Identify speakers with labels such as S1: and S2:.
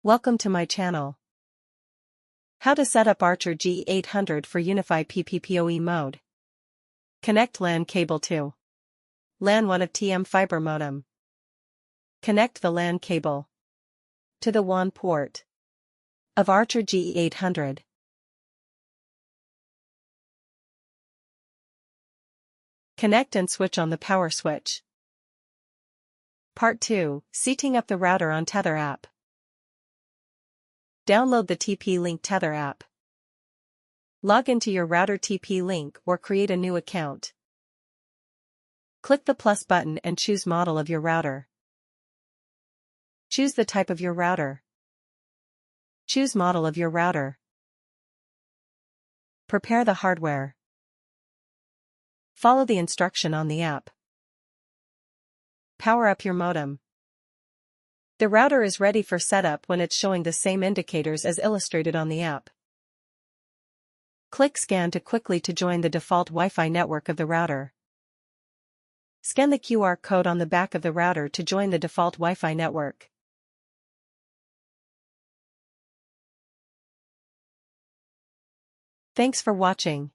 S1: Welcome to my channel. How to set up Archer GE800 for Unifi PPPoE mode. Connect LAN cable to LAN 1 of TM fiber modem. Connect the LAN cable to the WAN port of Archer GE800. Connect and switch on the power switch. Part 2, Setting up the router on Tether app. Download the TP-Link Tether app. Log into your router TP-Link or create a new account. Click the plus button and choose model of your router. Choose the type of your router. Choose model of your router. Prepare the hardware. Follow the instruction on the app. Power up your modem. The router is ready for setup when it's showing the same indicators as illustrated on the app. Click Scan to quickly join the default Wi-Fi network of the router. Scan the QR code on the back of the router to join the default Wi-Fi network. Thanks for watching.